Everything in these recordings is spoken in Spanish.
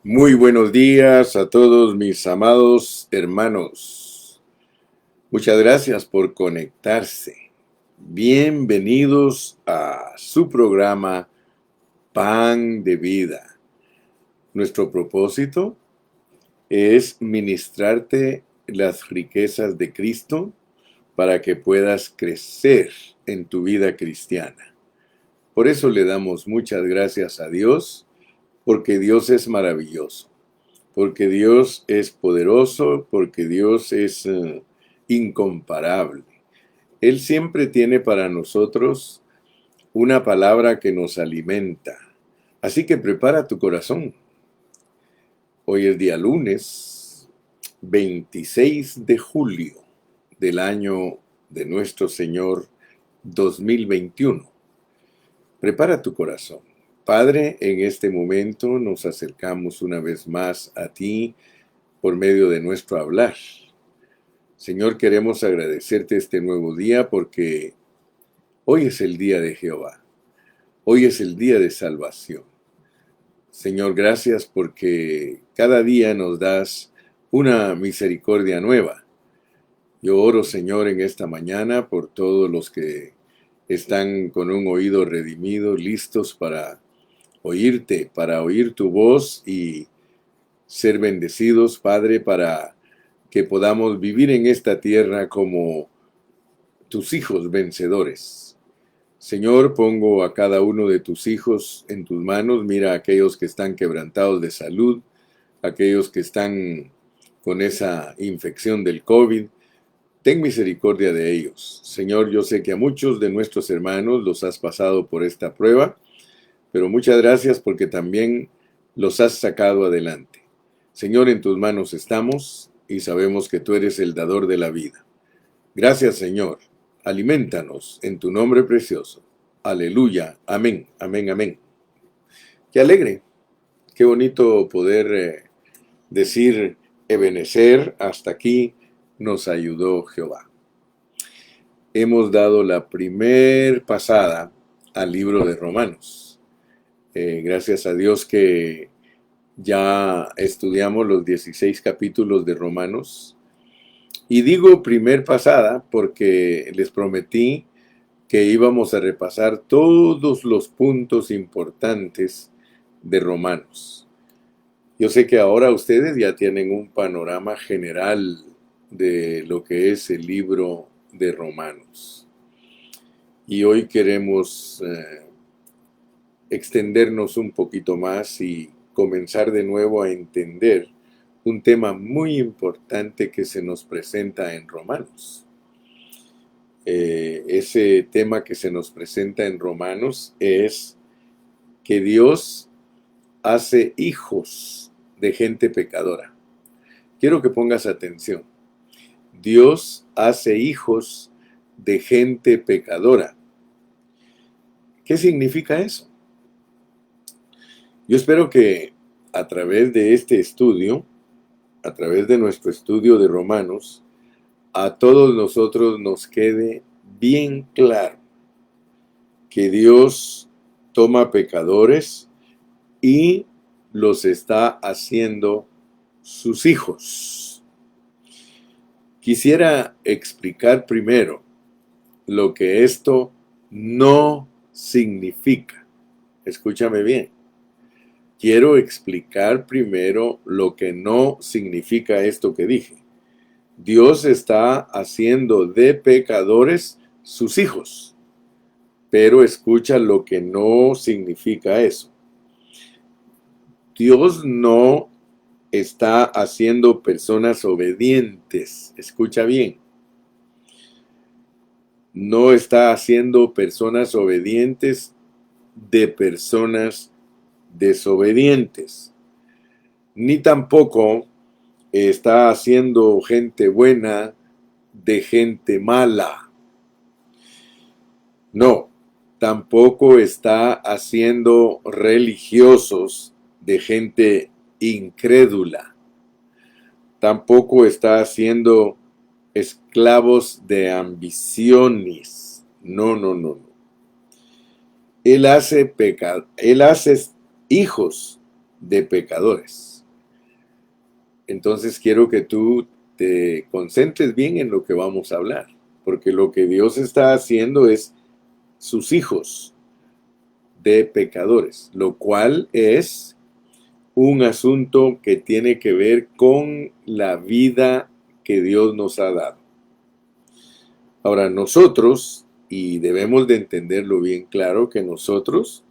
Muy buenos días a todos mis amados hermanos. Muchas gracias por conectarse. Bienvenidos a su programa Pan de Vida. Nuestro propósito es ministrarte las riquezas de Cristo para que puedas crecer en tu vida cristiana. Por eso le damos muchas gracias a Dios, porque Dios es maravilloso. Porque Dios es poderoso, porque Dios es incomparable. Él siempre tiene para nosotros una palabra que nos alimenta. Así que prepara tu corazón. Hoy es día lunes, 26 de julio del año de nuestro Señor 2021. Prepara tu corazón. Padre, en este momento nos acercamos una vez más a ti por medio de nuestro hablar. Señor, queremos agradecerte este nuevo día porque hoy es el día de Jehová. Hoy es el día de salvación. Señor, gracias porque cada día nos das una misericordia nueva. Yo oro, Señor, en esta mañana por todos los que están con un oído redimido, listos para oírte, para oír tu voz y ser bendecidos, Padre, para que podamos vivir en esta tierra como tus hijos vencedores. Señor, pongo a cada uno de tus hijos en tus manos. Mira a aquellos que están quebrantados de salud, aquellos que están con esa infección del COVID. Ten misericordia de ellos. Señor, yo sé que a muchos de nuestros hermanos los has pasado por esta prueba, pero muchas gracias porque también los has sacado adelante. Señor, en tus manos estamos y sabemos que tú eres el dador de la vida. Gracias, Señor. Aliméntanos en tu nombre precioso. Aleluya. Amén. Amén. Amén. Qué alegre. Qué bonito poder decir Ebenezer, hasta aquí nos ayudó Jehová. Hemos dado la primer pasada al libro de Romanos. Gracias a Dios que ya estudiamos los 16 capítulos de Romanos. Y digo primer pasada porque les prometí que íbamos a repasar todos los puntos importantes de Romanos. Yo sé que ahora ustedes ya tienen un panorama general de lo que es el libro de Romanos. Y hoy queremos extendernos un poquito más y comenzar de nuevo a entender un tema muy importante que se nos presenta en Romanos. Ese tema que se nos presenta en Romanos es que Dios hace hijos de gente pecadora. Quiero que pongas atención. Dios hace hijos de gente pecadora. ¿Qué significa eso? Yo espero que a través de este estudio, a través de nuestro estudio de Romanos, a todos nosotros nos quede bien claro que Dios toma pecadores y los está haciendo sus hijos. Quisiera explicar primero lo que esto no significa. Escúchame bien. Quiero explicar primero lo que no significa esto que dije. Dios está haciendo de pecadores sus hijos, pero escucha lo que no significa eso. Dios no está haciendo personas obedientes. Escucha bien. No está haciendo personas obedientes de personas desobedientes. Ni tampoco está haciendo gente buena de gente mala. No, tampoco está haciendo religiosos de gente incrédula. Tampoco está haciendo esclavos de ambiciones. No, no, no, no. Él hace hijos de pecadores. Entonces quiero que tú te concentres bien en lo que vamos a hablar, porque lo que Dios está haciendo es sus hijos de pecadores, lo cual es un asunto que tiene que ver con la vida que Dios nos ha dado. Ahora nosotros, y debemos de entenderlo bien claro, que nosotros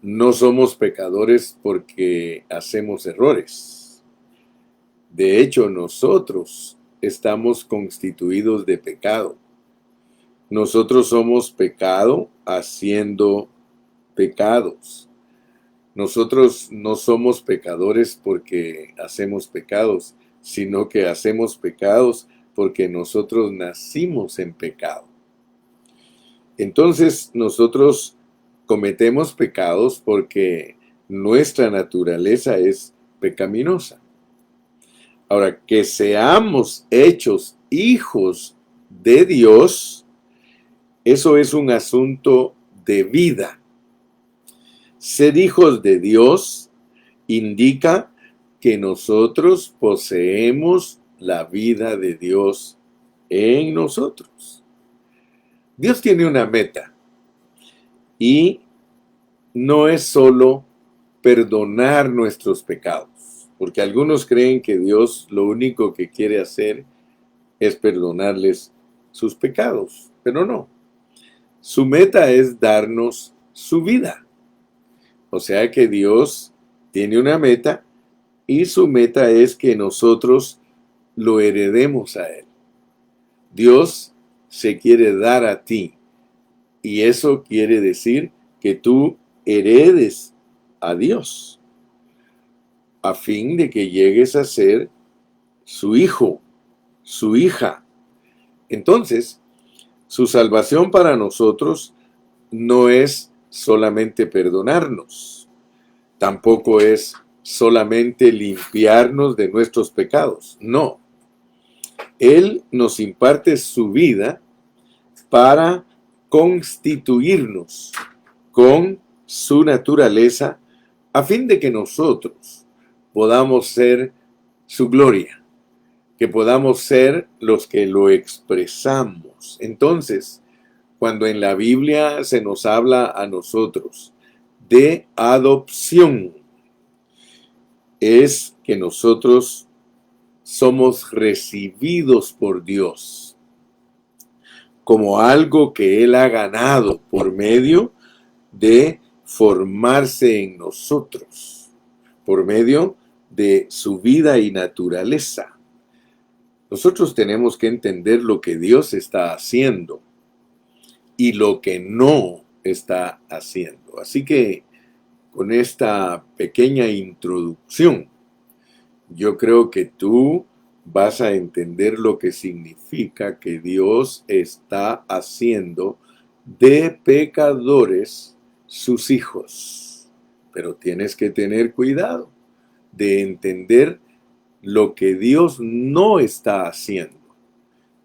no somos pecadores porque hacemos errores. De hecho, nosotros estamos constituidos de pecado. Nosotros somos pecado haciendo pecados. Nosotros no somos pecadores porque hacemos pecados, sino que hacemos pecados porque nosotros nacimos en pecado. Entonces nosotros cometemos pecados porque nuestra naturaleza es pecaminosa. Ahora, que seamos hechos hijos de Dios, eso es un asunto de vida. Ser hijos de Dios indica que nosotros poseemos la vida de Dios en nosotros. Dios tiene una meta y no es solo perdonar nuestros pecados, porque algunos creen que Dios lo único que quiere hacer es perdonarles sus pecados, pero no. Su meta es darnos su vida. O sea que Dios tiene una meta y su meta es que nosotros lo heredemos a Él. Dios se quiere dar a ti y eso quiere decir que tú heredes a Dios a fin de que llegues a ser su hijo, su hija. Entonces, su salvación para nosotros no es solamente perdonarnos, tampoco es solamente limpiarnos de nuestros pecados, no. Él nos imparte su vida para constituirnos con su naturaleza a fin de que nosotros podamos ser su gloria, que podamos ser los que lo expresamos. Entonces, cuando en la Biblia se nos habla a nosotros de adopción, es que nosotros somos recibidos por Dios como algo que Él ha ganado por medio de formarse en nosotros, por medio de su vida y naturaleza. Nosotros tenemos que entender lo que Dios está haciendo y lo que no está haciendo. Así que con esta pequeña introducción, yo creo que tú vas a entender lo que significa que Dios está haciendo de pecadores sus hijos. Pero tienes que tener cuidado de entender lo que Dios no está haciendo.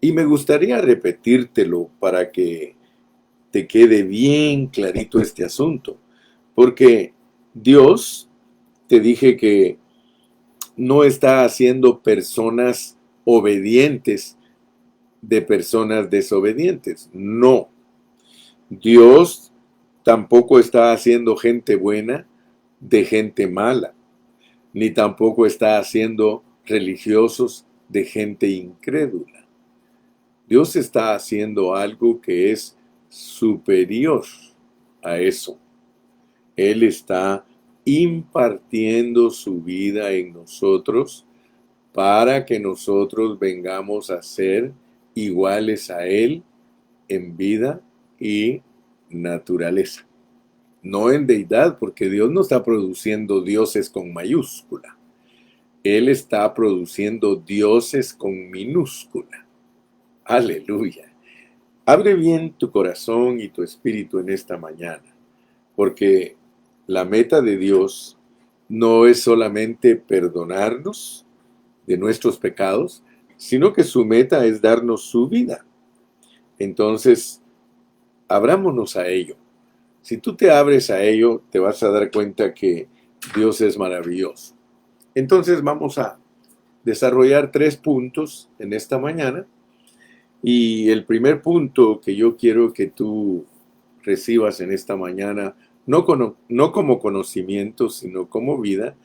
Y me gustaría repetírtelo para que te quede bien clarito este asunto. Porque Dios, te dije que no está haciendo personas obedientes de personas desobedientes. No. Dios tampoco está haciendo gente buena de gente mala, ni tampoco está haciendo religiosos de gente incrédula. Dios está haciendo algo que es superior a eso. Él está impartiendo su vida en nosotros para que nosotros vengamos a ser iguales a Él en vida y naturaleza. No en deidad, porque Dios no está produciendo dioses con mayúscula. Él está produciendo dioses con minúscula. Aleluya. Abre bien tu corazón y tu espíritu en esta mañana, porque la meta de Dios no es solamente perdonarnos de nuestros pecados, sino que su meta es darnos su vida. Entonces, abrámonos a ello. Si tú te abres a ello, te vas a dar cuenta que Dios es maravilloso. Entonces vamos a desarrollar 3 puntos en esta mañana. Y el primer punto que yo quiero que tú recibas en esta mañana, no como conocimiento, sino como vida,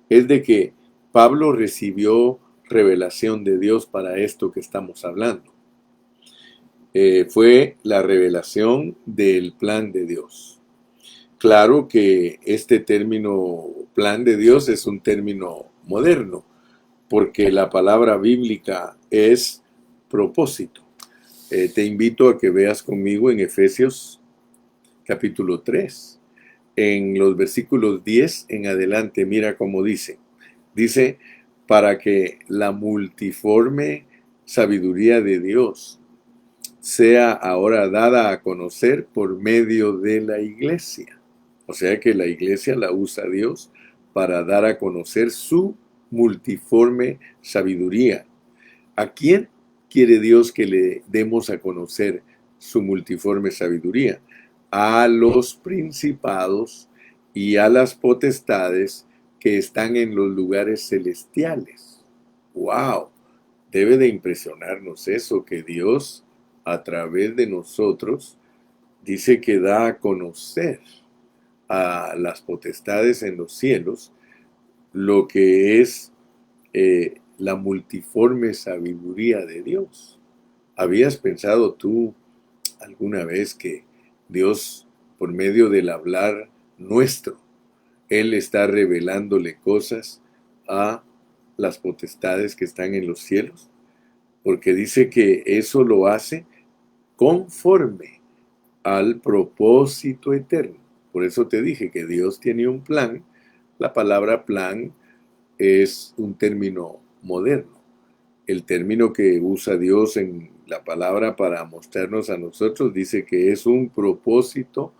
es de que Pablo recibió revelación de Dios para esto que estamos hablando. Fue la revelación del plan de Dios. Claro que este término plan de Dios es un término moderno, porque la palabra bíblica es propósito. Te invito a que veas conmigo en Efesios capítulo 3, en los versículos 10 en adelante. Mira cómo dice. Dice, para que la multiforme sabiduría de Dios sea ahora dada a conocer por medio de la iglesia. O sea que la iglesia la usa Dios para dar a conocer su multiforme sabiduría. ¿A quién quiere Dios que le demos a conocer su multiforme sabiduría? A los principados y a las potestades que están en los lugares celestiales. ¡Wow! Debe de impresionarnos eso, que Dios, a través de nosotros, dice que da a conocer a las potestades en los cielos lo que es la multiforme sabiduría de Dios. ¿Habías pensado tú alguna vez que Dios, por medio del hablar nuestro, Él está revelándole cosas a las potestades que están en los cielos? Porque dice que eso lo hace conforme al propósito eterno. Por eso te dije que Dios tiene un plan. La palabra plan es un término moderno. El término que usa Dios en la palabra para mostrarnos a nosotros dice que es un propósito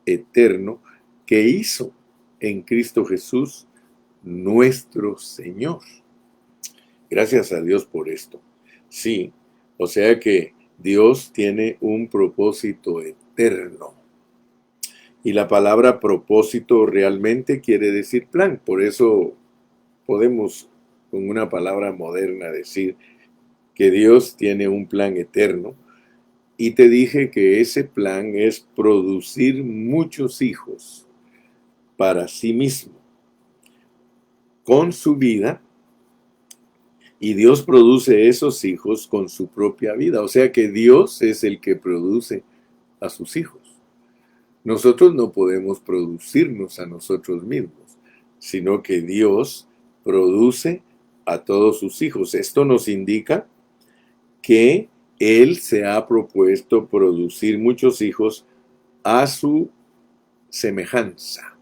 eterno que hizo en Cristo Jesús nuestro Señor. Gracias a Dios por esto. Sí, o sea que Dios tiene un propósito eterno. Y la palabra propósito realmente quiere decir plan. Por eso podemos con una palabra moderna decir que Dios tiene un plan eterno. Y te dije que ese plan es producir muchos hijos para sí mismo con su vida. Y Dios produce esos hijos con su propia vida. O sea que Dios es el que produce a sus hijos. Nosotros no podemos producirnos a nosotros mismos, sino que Dios produce a todos sus hijos. Esto nos indica que Él se ha propuesto producir muchos hijos a su semejanza.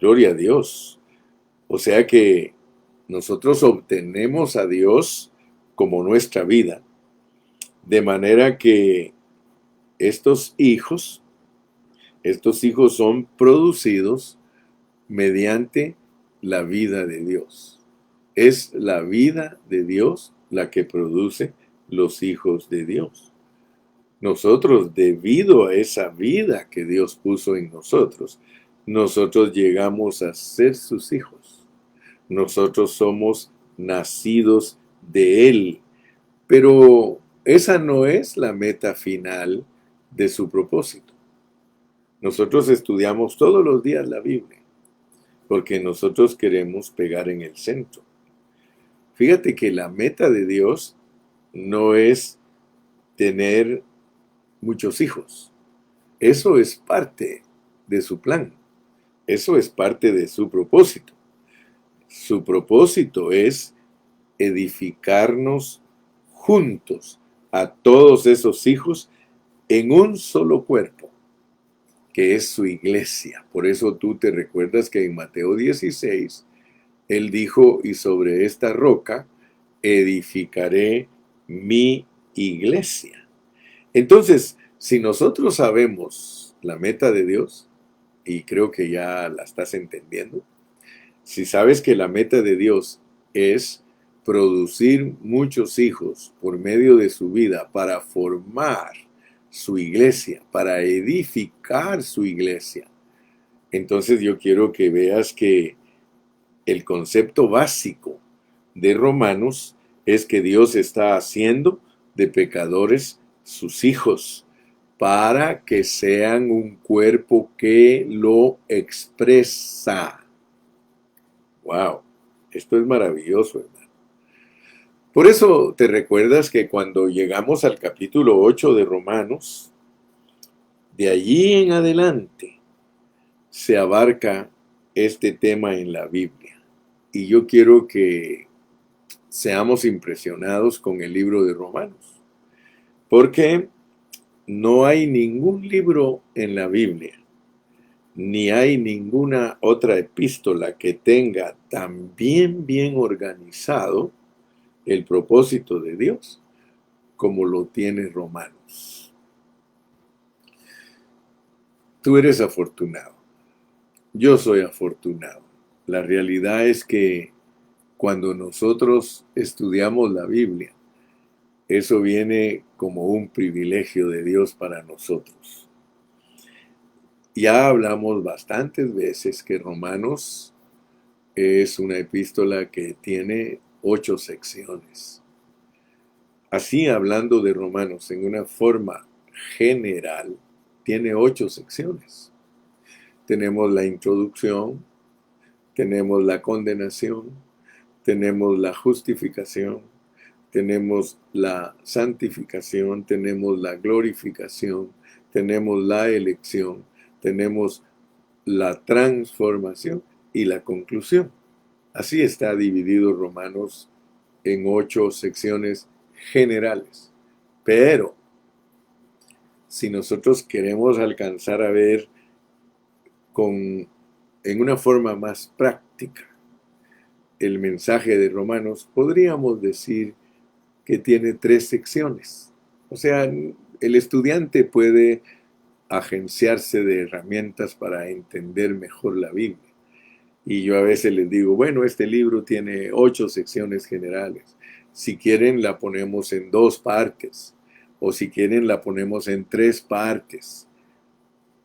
Gloria a Dios. O sea que nosotros obtenemos a Dios como nuestra vida, de manera que estos hijos son producidos mediante la vida de Dios. Es la vida de Dios la que produce los hijos de Dios. Nosotros, debido a esa vida que Dios puso en nosotros, nosotros llegamos a ser sus hijos. Nosotros somos nacidos de Él. Pero esa no es la meta final de su propósito. Nosotros estudiamos todos los días la Biblia, porque nosotros queremos pegar en el centro. Fíjate que la meta de Dios no es tener muchos hijos. Eso es parte de su plan. Eso es parte de su propósito. Su propósito es edificarnos juntos a todos esos hijos en un solo cuerpo, que es su iglesia. Por eso tú te recuerdas que en Mateo 16, Él dijo, y sobre esta roca edificaré mi iglesia. Entonces, si nosotros sabemos la meta de Dios, y creo que ya la estás entendiendo, si sabes que la meta de Dios es producir muchos hijos por medio de su vida para formar su iglesia, para edificar su iglesia, entonces yo quiero que veas que el concepto básico de Romanos es que Dios está haciendo de pecadores sus hijos para que sean un cuerpo que lo expresa. ¡Wow! Esto es maravilloso, hermano. Por eso te recuerdas que cuando llegamos al capítulo 8 de Romanos, de allí en adelante se abarca este tema en la Biblia. Y yo quiero que seamos impresionados con el libro de Romanos, porque no hay ningún libro en la Biblia, ni hay ninguna otra epístola que tenga tan bien organizado el propósito de Dios como lo tiene Romanos. Tú eres afortunado, yo soy afortunado. La realidad es que cuando nosotros estudiamos la Biblia, eso viene como un privilegio de Dios para nosotros. Ya hablamos bastantes veces que Romanos es una epístola que tiene 8 secciones. Así, hablando de Romanos en una forma general, tiene 8 secciones. Tenemos la introducción, tenemos la condenación, tenemos la justificación, tenemos la santificación, tenemos la glorificación, tenemos la elección, tenemos la transformación y la conclusión. Así está dividido Romanos en 8 secciones generales. Pero si nosotros queremos alcanzar a ver en una forma más práctica el mensaje de Romanos, podríamos decir que tiene 3 secciones. O sea, el estudiante puede agenciarse de herramientas para entender mejor la Biblia. Y yo a veces les digo, bueno, este libro tiene 8 secciones generales. Si quieren la ponemos en 2 partes, o si quieren la ponemos en 3 partes.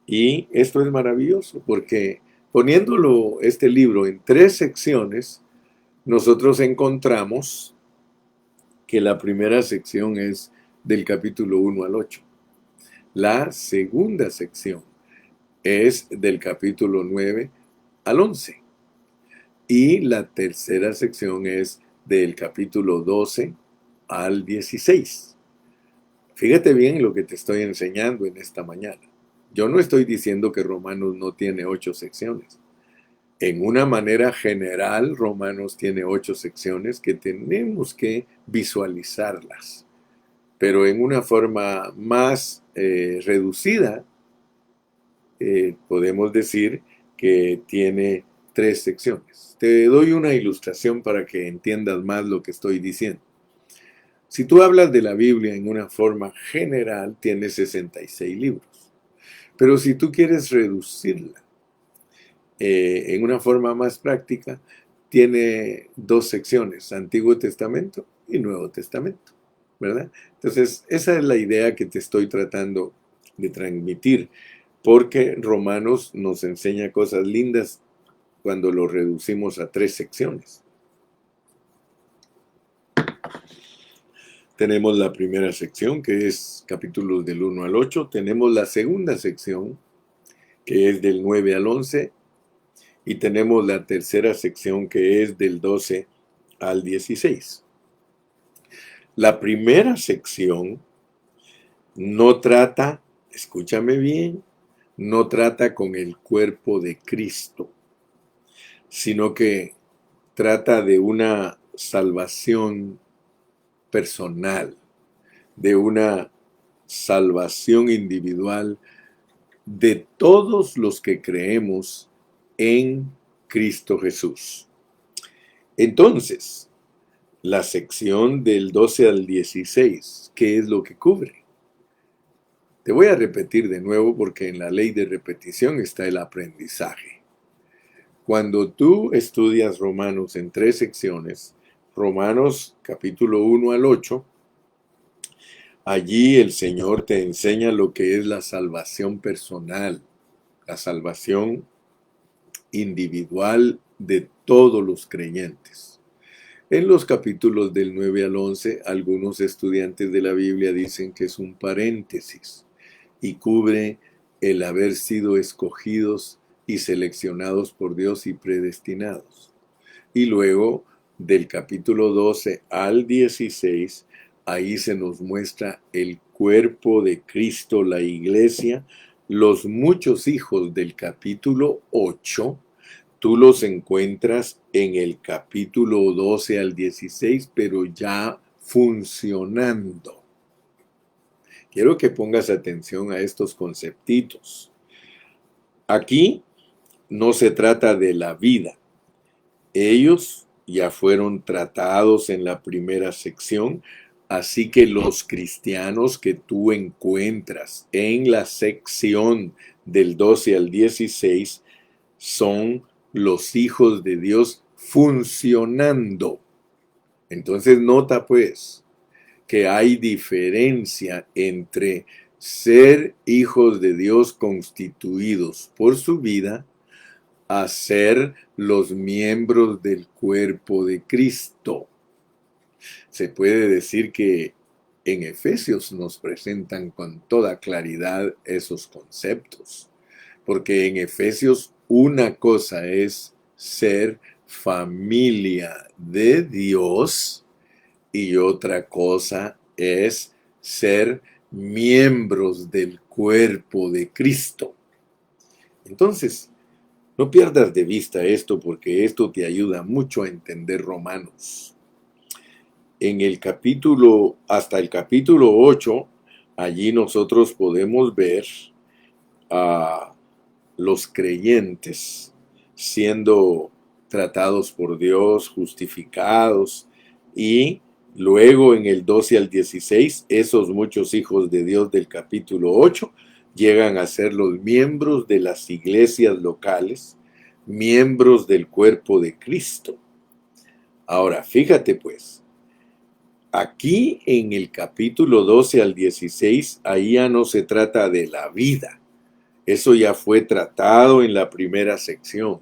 Y esto es maravilloso, porque poniéndolo este libro en 3 secciones, nosotros encontramos que la primera sección es del capítulo 1 al 8. La segunda sección es del capítulo 9 al 11. Y la tercera sección es del capítulo 12 al 16. Fíjate bien lo que te estoy enseñando en esta mañana. Yo no estoy diciendo que Romanos no tiene 8 secciones. En una manera general, Romanos tiene 8 secciones que tenemos que visualizarlas. Pero en una forma más reducida, podemos decir que tiene 3 secciones. Te doy una ilustración para que entiendas más lo que estoy diciendo. Si tú hablas de la Biblia en una forma general, tiene 66 libros. Pero si tú quieres reducirla en una forma más práctica, tiene 2 secciones, Antiguo Testamento y Nuevo Testamento, ¿verdad? Entonces, esa es la idea que te estoy tratando de transmitir, porque Romanos nos enseña cosas lindas cuando lo reducimos a 3 secciones. Tenemos la primera sección, que es capítulos del 1 al 8. Tenemos la segunda sección, que es del 9 al 11. Y tenemos la tercera sección, que es del 12 al 16. La primera sección no trata, escúchame bien, no trata con el cuerpo de Cristo, sino que trata de una salvación personal, de una salvación individual de todos los que creemos en Cristo Jesús. Entonces, la sección del 12 al 16, ¿qué es lo que cubre? Te voy a repetir de nuevo porque en la ley de repetición está el aprendizaje. Cuando tú estudias Romanos en 3 secciones, Romanos capítulo 1 al 8, allí el Señor te enseña lo que es la salvación personal, la salvación individual de todos los creyentes. En los capítulos del 9 al 11, algunos estudiantes de la Biblia dicen que es un paréntesis y cubre el haber sido escogidos y seleccionados por Dios y predestinados. Y luego, del capítulo 12 al 16, ahí se nos muestra el cuerpo de Cristo, la iglesia, los muchos hijos del capítulo 8. Tú los encuentras en el capítulo 12 al 16, pero ya funcionando. Quiero que pongas atención a estos conceptitos. Aquí no se trata de la vida. Ellos ya fueron tratados en la primera sección, así que los cristianos que tú encuentras en la sección del 12 al 16 son los hijos de Dios funcionando. Entonces nota pues que hay diferencia entre ser hijos de Dios constituidos por su vida a ser los miembros del cuerpo de Cristo. Se puede decir que en Efesios nos presentan con toda claridad esos conceptos, porque en Efesios una cosa es ser familia de Dios y otra cosa es ser miembros del cuerpo de Cristo. Entonces, no pierdas de vista esto porque esto te ayuda mucho a entender Romanos. En el capítulo, hasta el capítulo 8, allí nosotros podemos ver a los creyentes siendo tratados por Dios, justificados, y luego en el 12 al 16, esos muchos hijos de Dios del capítulo 8 llegan a ser los miembros de las iglesias locales, miembros del cuerpo de Cristo. Ahora, fíjate pues, aquí en el capítulo 12 al 16, ahí ya no se trata de la vida. Eso ya fue tratado en la primera sección.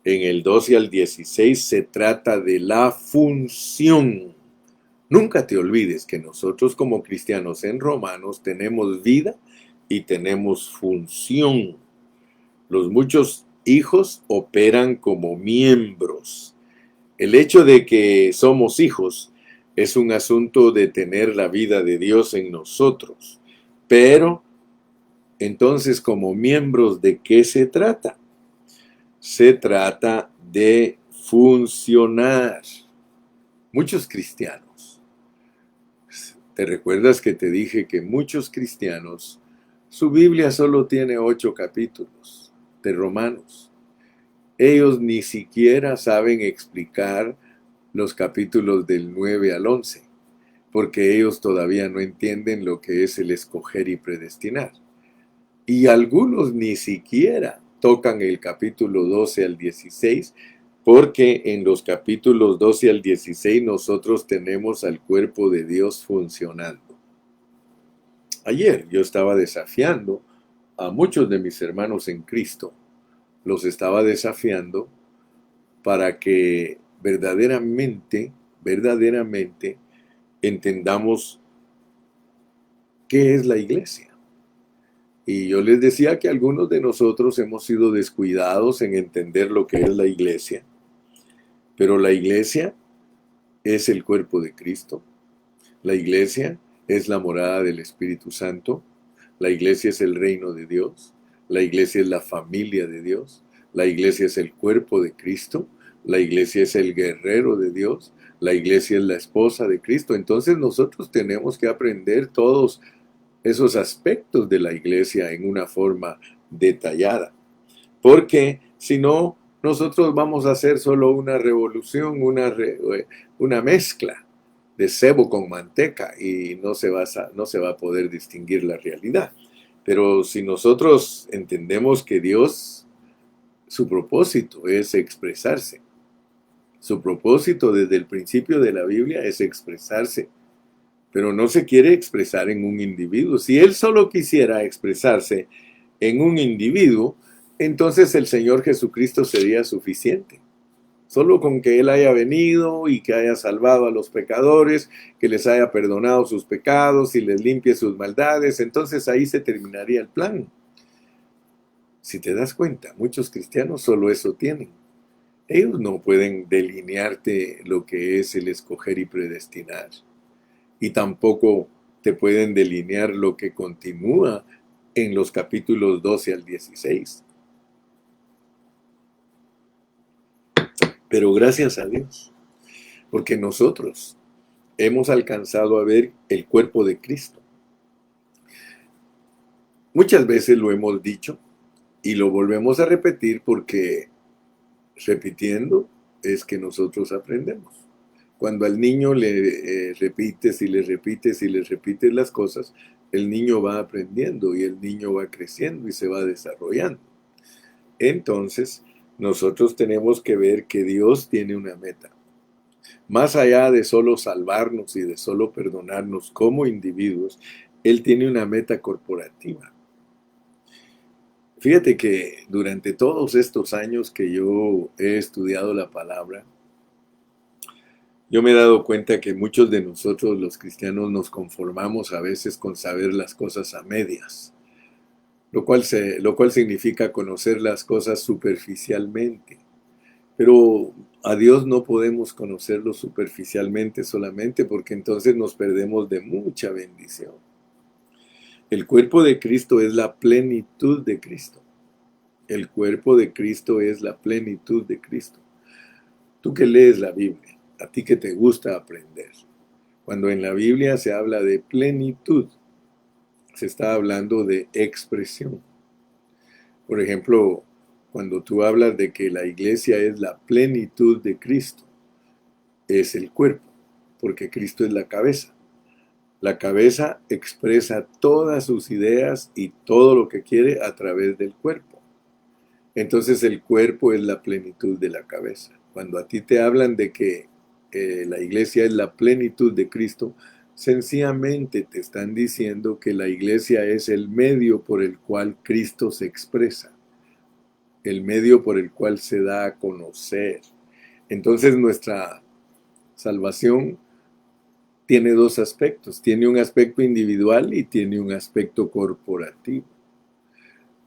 En el 12 al 16 se trata de la función. Nunca te olvides que nosotros como cristianos en Romanos tenemos vida y tenemos función. Los muchos hijos operan como miembros. El hecho de que somos hijos es un asunto de tener la vida de Dios en nosotros. Pero, entonces, como miembros, ¿de qué se trata? Se trata de funcionar. Muchos cristianos, ¿te recuerdas que te dije que muchos cristianos, su Biblia solo tiene 8 capítulos de Romanos? Ellos ni siquiera saben explicar los capítulos del 9 al 11, porque ellos todavía no entienden lo que es el escoger y predestinar. Y algunos ni siquiera tocan el capítulo 12 al 16, porque en los capítulos 12 al 16 nosotros tenemos al cuerpo de Dios funcionando. Ayer yo estaba desafiando a muchos de mis hermanos en Cristo. Los estaba desafiando para que verdaderamente entendamos qué es la iglesia. Y yo les decía que algunos de nosotros hemos sido descuidados en entender lo que es la iglesia. Pero la iglesia es el cuerpo de Cristo. La iglesia es la morada del Espíritu Santo. La iglesia es el reino de Dios. La iglesia es la familia de Dios. La iglesia es el cuerpo de Cristo. La iglesia es el guerrero de Dios. La iglesia es la esposa de Cristo. Entonces nosotros tenemos que aprender todos esos aspectos de la iglesia en una forma detallada. Porque si no, nosotros vamos a hacer solo una revolución, una mezcla de cebo con manteca y no se va a poder distinguir la realidad. Pero si nosotros entendemos que Dios, su propósito es expresarse. Su propósito desde el principio de la Biblia es expresarse. Pero no se quiere expresar en un individuo. Si Él solo quisiera expresarse en un individuo, entonces el Señor Jesucristo sería suficiente. Solo con que Él haya venido y que haya salvado a los pecadores, que les haya perdonado sus pecados y les limpie sus maldades, entonces ahí se terminaría el plan. Si te das cuenta, muchos cristianos solo eso tienen. Ellos no pueden delinearte lo que es el escoger y predestinar. Y tampoco te pueden delinear lo que continúa en los capítulos 12 al 16. Pero gracias a Dios, porque nosotros hemos alcanzado a ver el cuerpo de Cristo. Muchas veces lo hemos dicho y lo volvemos a repetir porque repitiendo es que nosotros aprendemos. Cuando al niño le repites y le repites y le repites las cosas, el niño va aprendiendo y el niño va creciendo y se va desarrollando. Entonces, nosotros tenemos que ver que Dios tiene una meta. Más allá de solo salvarnos y de solo perdonarnos como individuos, Él tiene una meta corporativa. Fíjate que durante todos estos años que yo he estudiado la palabra, yo me he dado cuenta que muchos de nosotros los cristianos nos conformamos a veces con saber las cosas a medias, lo cual significa conocer las cosas superficialmente. Pero a Dios no podemos conocerlo superficialmente solamente porque entonces nos perdemos de mucha bendición. El cuerpo de Cristo es la plenitud de Cristo. El cuerpo de Cristo es la plenitud de Cristo. Tú que lees la Biblia, a ti que te gusta aprender. Cuando en la Biblia se habla de plenitud, se está hablando de expresión. Por ejemplo, cuando tú hablas de que la iglesia es la plenitud de Cristo, es el cuerpo, porque Cristo es la cabeza. La cabeza expresa todas sus ideas y todo lo que quiere a través del cuerpo. Entonces el cuerpo es la plenitud de la cabeza. Cuando a ti te hablan de que la iglesia es la plenitud de Cristo, sencillamente te están diciendo que la iglesia es el medio por el cual Cristo se expresa, el medio por el cual se da a conocer. Entonces nuestra salvación tiene dos aspectos, tiene un aspecto individual y tiene un aspecto corporativo.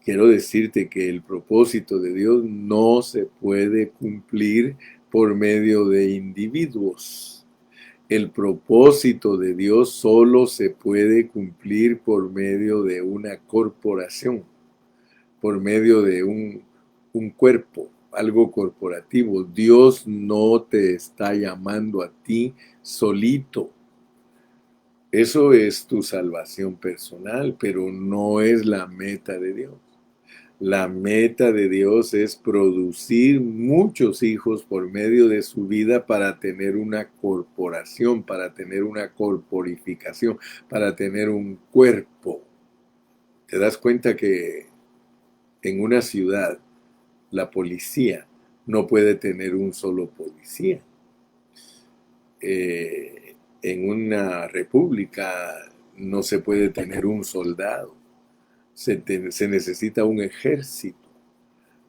Quiero decirte que el propósito de Dios no se puede cumplir por medio de individuos. El propósito de Dios solo se puede cumplir por medio de una corporación, por medio de un cuerpo, algo corporativo. Dios no te está llamando a ti solito. Eso es tu salvación personal, pero no es la meta de Dios. La meta de Dios es producir muchos hijos por medio de su vida para tener una corporación, para tener una corporificación, para tener un cuerpo. ¿Te das cuenta que en una ciudad la policía no puede tener un solo policía? En una república no se puede tener un soldado. Se necesita un ejército.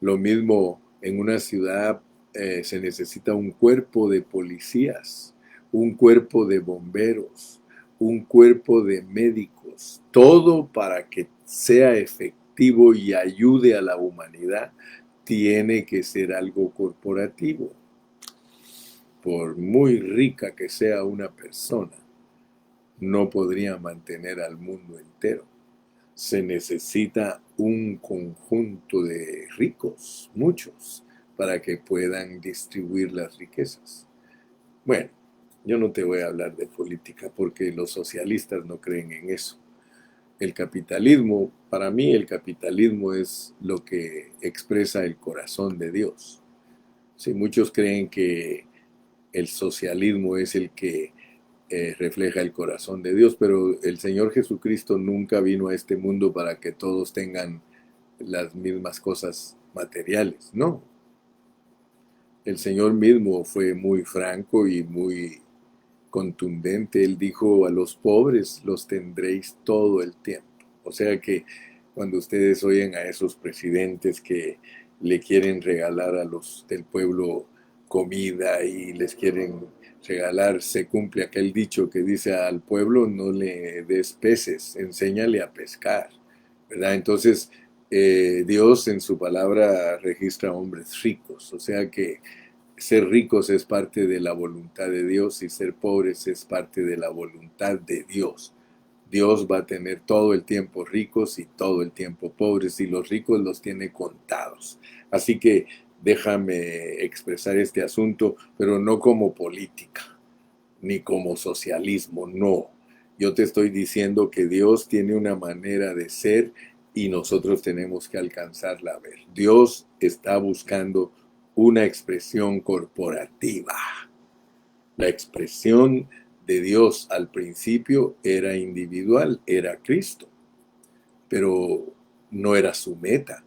Lo mismo en una ciudad se necesita un cuerpo de policías, un cuerpo de bomberos, un cuerpo de médicos, todo para que sea efectivo y ayude a la humanidad, tiene que ser algo corporativo. Por muy rica que sea una persona, no podría mantener al mundo entero. Se necesita un conjunto de ricos, muchos, para que puedan distribuir las riquezas. Bueno, yo no te voy a hablar de política porque los socialistas no creen en eso. El capitalismo, para mí el capitalismo es lo que expresa el corazón de Dios. Si muchos creen que el socialismo es el que refleja el corazón de Dios, pero el Señor Jesucristo nunca vino a este mundo para que todos tengan las mismas cosas materiales, no. El Señor mismo fue muy franco y muy contundente. Él dijo, a los pobres los tendréis todo el tiempo. O sea que cuando ustedes oyen a esos presidentes que le quieren regalar a los del pueblo comida y les quieren regalar. Se cumple aquel dicho que dice al pueblo: no le des peces, enséñale a pescar, ¿verdad? Entonces, Dios en su palabra registra hombres ricos, o sea que ser ricos es parte de la voluntad de Dios y ser pobres es parte de la voluntad de Dios. Dios va a tener todo el tiempo ricos y todo el tiempo pobres, y los ricos los tiene contados. Así que déjame expresar este asunto, pero no como política, ni como socialismo, no. Yo te estoy diciendo que Dios tiene una manera de ser y nosotros tenemos que alcanzarla a ver. Dios está buscando una expresión corporativa. La expresión de Dios al principio era individual, era Cristo, pero no era su meta.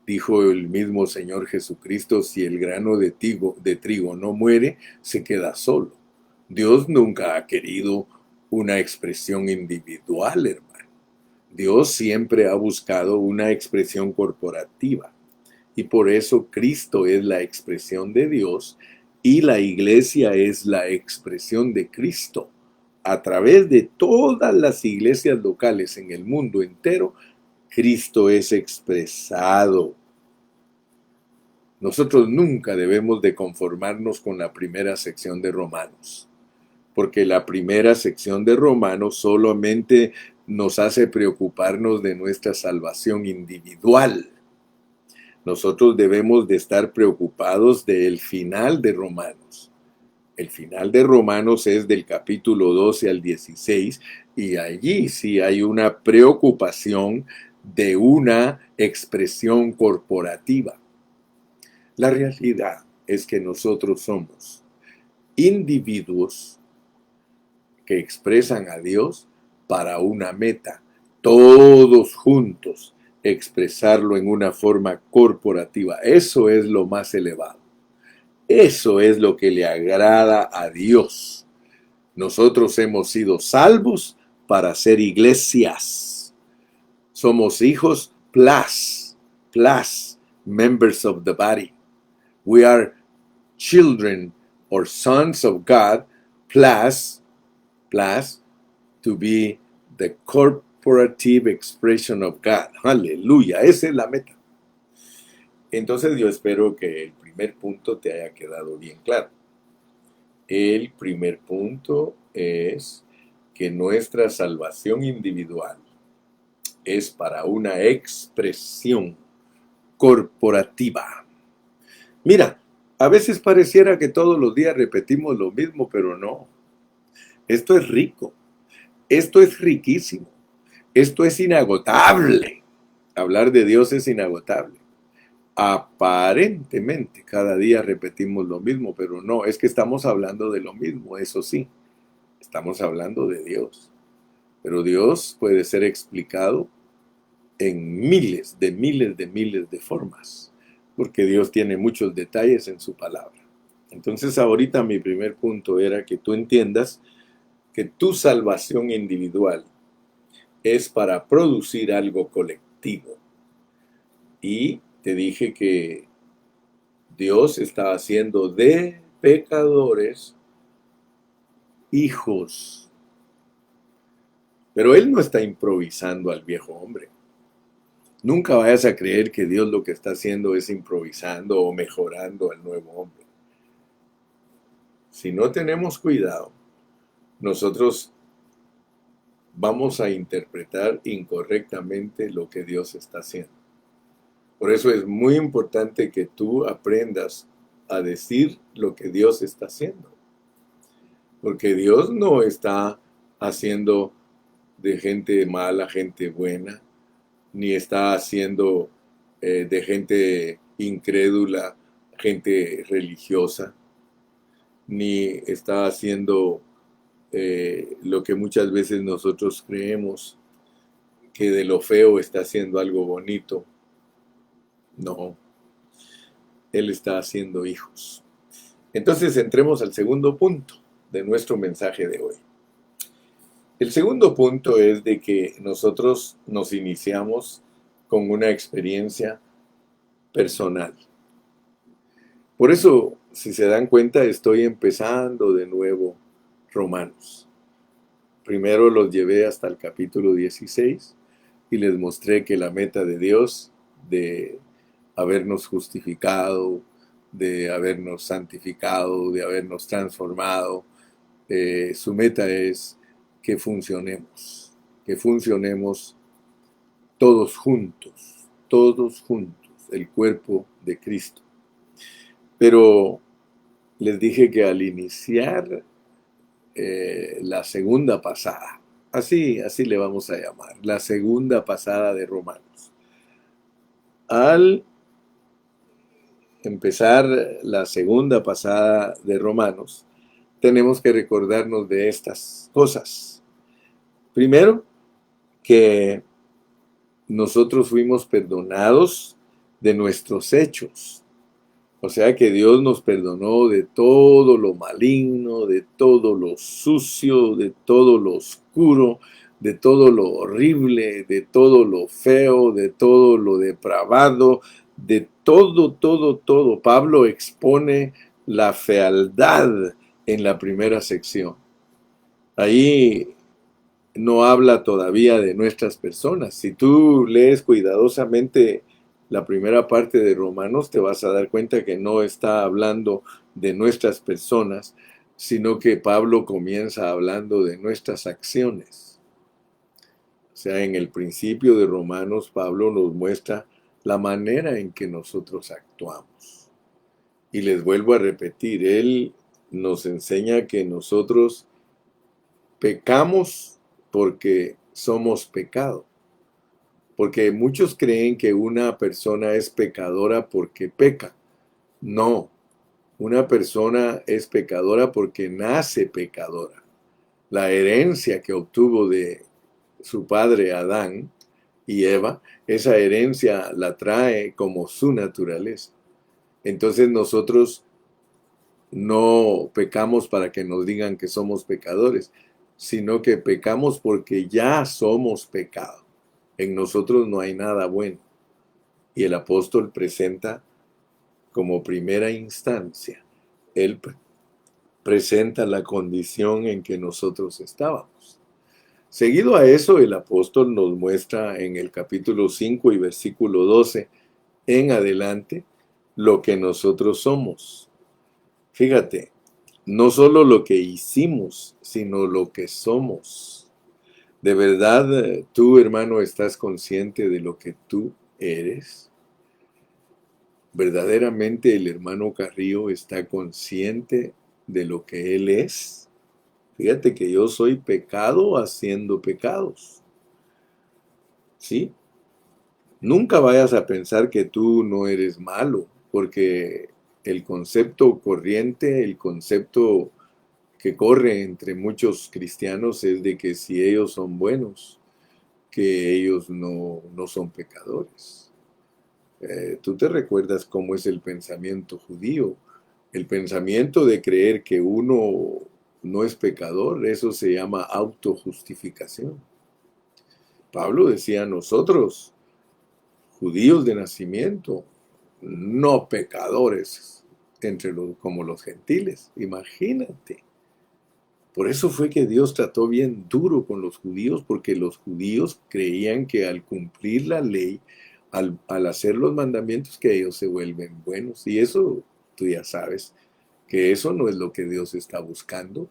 Dijo el mismo Señor Jesucristo: si el grano de trigo no muere, se queda solo. Dios nunca ha querido una expresión individual, hermano. Dios siempre ha buscado una expresión corporativa. Y por eso Cristo es la expresión de Dios y la iglesia es la expresión de Cristo. A través de todas las iglesias locales en el mundo entero, Cristo es expresado. Nosotros nunca debemos de conformarnos con la primera sección de Romanos, porque la primera sección de Romanos solamente nos hace preocuparnos de nuestra salvación individual. Nosotros debemos de estar preocupados del final de Romanos. El final de Romanos es del capítulo 12 al 16, y allí sí hay una preocupación de una expresión corporativa. La realidad es que nosotros somos individuos que expresan a Dios para una meta, todos juntos, expresarlo en una forma corporativa. Eso es lo más elevado. Eso es lo que le agrada a Dios. Nosotros hemos sido salvos para ser iglesias. Somos hijos plus members of the body. We are children or sons of God plus to be the corporative expression of God. Aleluya, esa es la meta. Entonces yo espero que el primer punto te haya quedado bien claro. El primer punto es que nuestra salvación individual es para una expresión corporativa. Mira, a veces pareciera que todos los días repetimos lo mismo, pero no. Esto es rico. Esto es riquísimo. Esto es inagotable. Hablar de Dios es inagotable. Aparentemente cada día repetimos lo mismo, pero no, es que estamos hablando de lo mismo, eso sí. Estamos hablando de Dios. Pero Dios puede ser explicado en miles de formas, porque Dios tiene muchos detalles en su palabra. Entonces ahorita mi primer punto era que tú entiendas que tu salvación individual es para producir algo colectivo. Y te dije que Dios está haciendo de pecadores hijos. Pero Él no está improvisando al viejo hombre. Nunca vayas a creer que Dios lo que está haciendo es improvisando o mejorando al nuevo hombre. Si no tenemos cuidado, nosotros vamos a interpretar incorrectamente lo que Dios está haciendo. Por eso es muy importante que tú aprendas a decir lo que Dios está haciendo. Porque Dios no está haciendo de gente mala gente buena, ni está haciendo de gente incrédula gente religiosa, ni está haciendo lo que muchas veces nosotros creemos, que de lo feo está haciendo algo bonito. No, Él está haciendo hijos. Entonces entremos al segundo punto de nuestro mensaje de hoy. El segundo punto es de que nosotros nos iniciamos con una experiencia personal. Por eso si se dan cuenta, estoy empezando de nuevo Romanos. Primero los llevé hasta el capítulo 16 y les mostré que la meta de Dios de habernos justificado, de habernos santificado, de habernos transformado, su meta es que funcionemos todos juntos, el cuerpo de Cristo. Pero les dije que al iniciar la segunda pasada, así le vamos a llamar, la segunda pasada de Romanos, al empezar la segunda pasada de Romanos, tenemos que recordarnos de estas cosas. Primero, que nosotros fuimos perdonados de nuestros hechos. O sea que Dios nos perdonó de todo lo maligno, de todo lo sucio, de todo lo oscuro, de todo lo horrible, de todo lo feo, de todo lo depravado, de todo. Pablo expone la fealdad en la primera sección. Ahí no habla todavía de nuestras personas. Si tú lees cuidadosamente la primera parte de Romanos, te vas a dar cuenta que no está hablando de nuestras personas, sino que Pablo comienza hablando de nuestras acciones. O sea, en el principio de Romanos, Pablo nos muestra la manera en que nosotros actuamos. Y les vuelvo a repetir, él nos enseña que nosotros pecamos porque somos pecado. Porque muchos creen que una persona es pecadora porque peca. No, una persona es pecadora porque nace pecadora. La herencia que obtuvo de su padre Adán y Eva, esa herencia la trae como su naturaleza. Entonces nosotros no pecamos para que nos digan que somos pecadores, sino que pecamos porque ya somos pecado. En nosotros no hay nada bueno. Y el apóstol presenta como primera instancia, él presenta la condición en que nosotros estábamos. Seguido a eso, el apóstol nos muestra en el capítulo 5 y versículo 12 en adelante lo que nosotros somos. Fíjate, no solo lo que hicimos, sino lo que somos. ¿De verdad tú, hermano, estás consciente de lo que tú eres? ¿Verdaderamente el hermano Carrillo está consciente de lo que él es? Fíjate que yo soy pecado haciendo pecados. ¿Sí? Nunca vayas a pensar que tú no eres malo, porque el concepto corriente, el concepto que corre entre muchos cristianos es de que si ellos son buenos, que ellos no son pecadores. Tú te recuerdas cómo es el pensamiento judío. El pensamiento de creer que uno no es pecador, eso se llama autojustificación. Pablo decía, nosotros, judíos de nacimiento, no pecadores, como los gentiles. Imagínate. Por eso fue que Dios trató bien duro con los judíos, porque los judíos creían que al cumplir la ley, al hacer los mandamientos, que ellos se vuelven buenos. Y eso, tú ya sabes, que eso no es lo que Dios está buscando.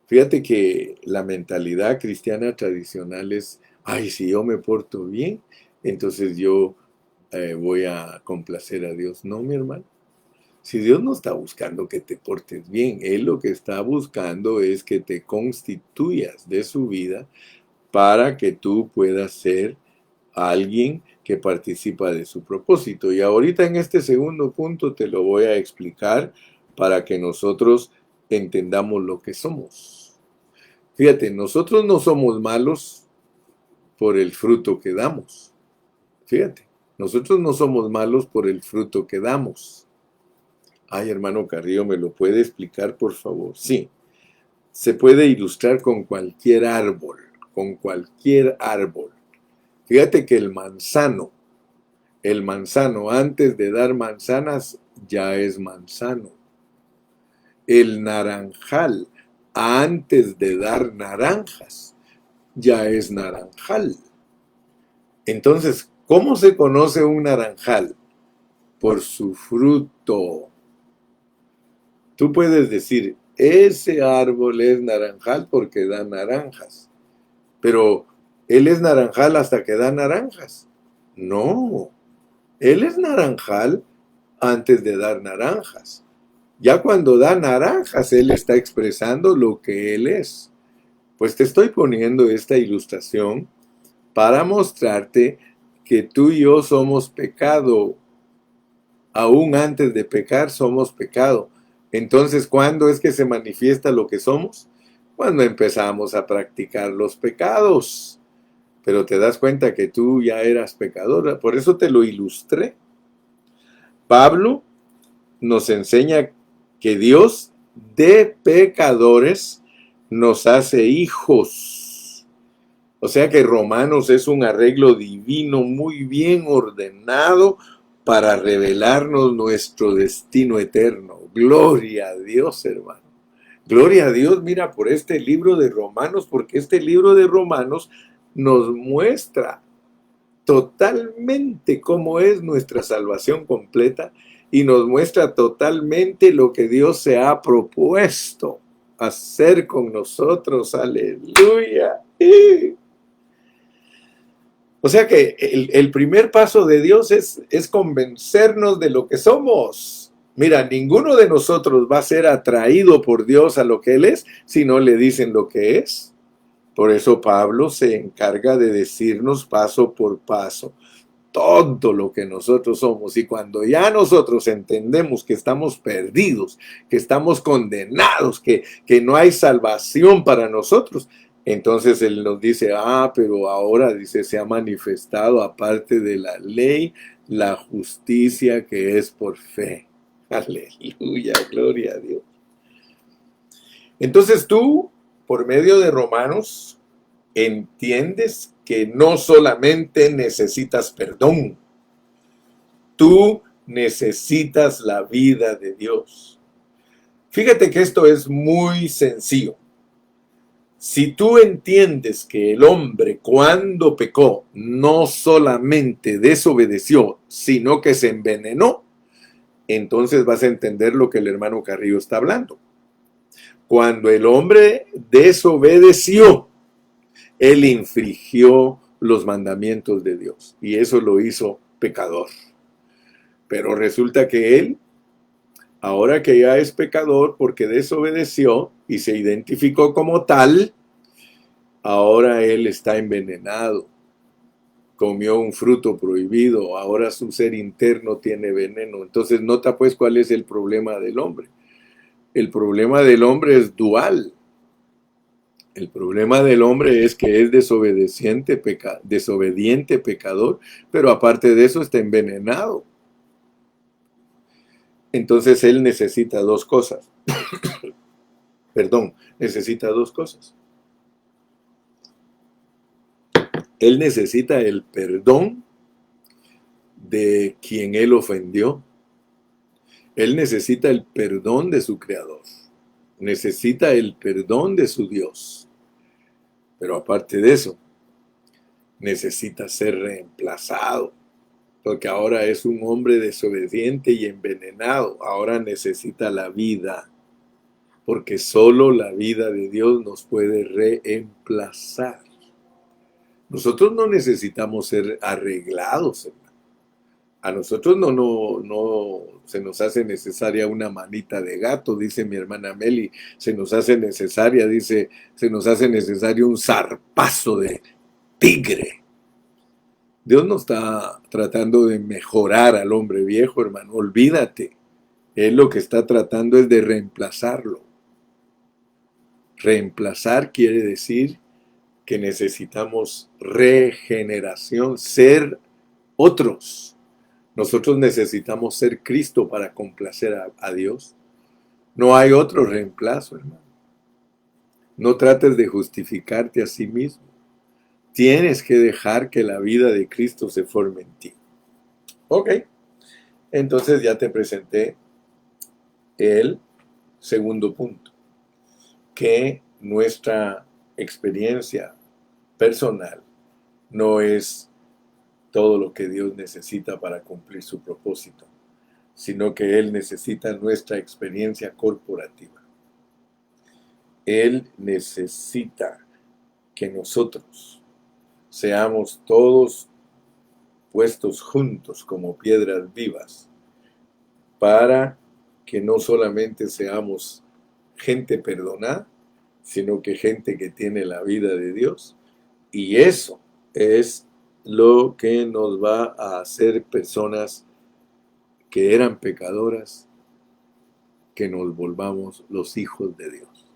Fíjate que la mentalidad cristiana tradicional es, ay, si yo me porto bien, entonces yo voy a complacer a Dios. No, mi hermano. Si Dios no está buscando que te portes bien, Él lo que está buscando es que te constituyas de su vida para que tú puedas ser alguien que participa de su propósito. Y ahorita en este segundo punto te lo voy a explicar para que nosotros entendamos lo que somos. Fíjate, nosotros no somos malos por el fruto que damos. Fíjate, nosotros no somos malos por el fruto que damos. Ay, hermano Carrillo, ¿me lo puede explicar, por favor? Sí, se puede ilustrar con cualquier árbol, con cualquier árbol. Fíjate que el manzano antes de dar manzanas ya es manzano. El naranjal, antes de dar naranjas, ya es naranjal. Entonces, ¿cómo se conoce un naranjal? Por su fruto. Tú puedes decir, ese árbol es naranjal porque da naranjas, pero él es naranjal hasta que da naranjas. No, él es naranjal antes de dar naranjas. Ya cuando da naranjas, él está expresando lo que él es. Pues te estoy poniendo esta ilustración para mostrarte que tú y yo somos pecado. Aún antes de pecar somos pecado. Entonces, ¿cuándo es que se manifiesta lo que somos? Cuando empezamos a practicar los pecados. Pero te das cuenta que tú ya eras pecadora. Por eso te lo ilustré. Pablo nos enseña que Dios de pecadores nos hace hijos. O sea que Romanos es un arreglo divino muy bien ordenado para revelarnos nuestro destino eterno. Gloria a Dios, hermano. Gloria a Dios, mira, por este libro de Romanos, porque este libro de Romanos nos muestra totalmente cómo es nuestra salvación completa y nos muestra totalmente lo que Dios se ha propuesto hacer con nosotros. Aleluya. O sea que el primer paso de Dios es convencernos de lo que somos. Mira, ninguno de nosotros va a ser atraído por Dios a lo que Él es si no le dicen lo que es. Por eso Pablo se encarga de decirnos paso por paso todo lo que nosotros somos. Y cuando ya nosotros entendemos que estamos perdidos, que estamos condenados, que no hay salvación para nosotros, entonces Él nos dice, pero ahora, dice, se ha manifestado aparte de la ley, la justicia que es por fe. Aleluya, gloria a Dios. Entonces tú, por medio de Romanos, entiendes que no solamente necesitas perdón, tú necesitas la vida de Dios. Fíjate que esto es muy sencillo. Si tú entiendes que el hombre cuando pecó no solamente desobedeció, sino que se envenenó, entonces vas a entender lo que el hermano Carrillo está hablando. Cuando el hombre desobedeció, él infringió los mandamientos de Dios y eso lo hizo pecador. Pero resulta que él, ahora que ya es pecador porque desobedeció y se identificó como tal, ahora él está envenenado. Comió un fruto prohibido, ahora su ser interno tiene veneno. Entonces nota pues cuál es el problema del hombre. El problema del hombre es dual. El problema del hombre es que es desobediente, pecador, pero aparte de eso está envenenado. Entonces él necesita dos cosas. Necesita dos cosas. Él necesita el perdón de quien él ofendió. Él necesita el perdón de su creador. Necesita el perdón de su Dios. Pero aparte de eso, necesita ser reemplazado. Porque ahora es un hombre desobediente y envenenado. Ahora necesita la vida. Porque solo la vida de Dios nos puede reemplazar. Nosotros no necesitamos ser arreglados, hermano. A nosotros no se nos hace necesaria una manita de gato, dice mi hermana Meli. Se nos hace necesaria, dice, se nos hace necesario un zarpazo de tigre. Dios no está tratando de mejorar al hombre viejo, hermano. Olvídate. Él lo que está tratando es de reemplazarlo. Reemplazar quiere decir que necesitamos regeneración, ser otros. Nosotros necesitamos ser Cristo para complacer a Dios. No hay otro reemplazo, hermano. No trates de justificarte a sí mismo. Tienes que dejar que la vida de Cristo se forme en ti. Ok. Entonces ya te presenté el segundo punto, que nuestra experiencia personal no es todo lo que Dios necesita para cumplir su propósito, sino que Él necesita nuestra experiencia corporativa. Él necesita que nosotros seamos todos puestos juntos como piedras vivas para que no solamente seamos gente perdonada, sino que gente que tiene la vida de Dios. Y eso es lo que nos va a hacer personas que eran pecadoras, que nos volvamos los hijos de Dios.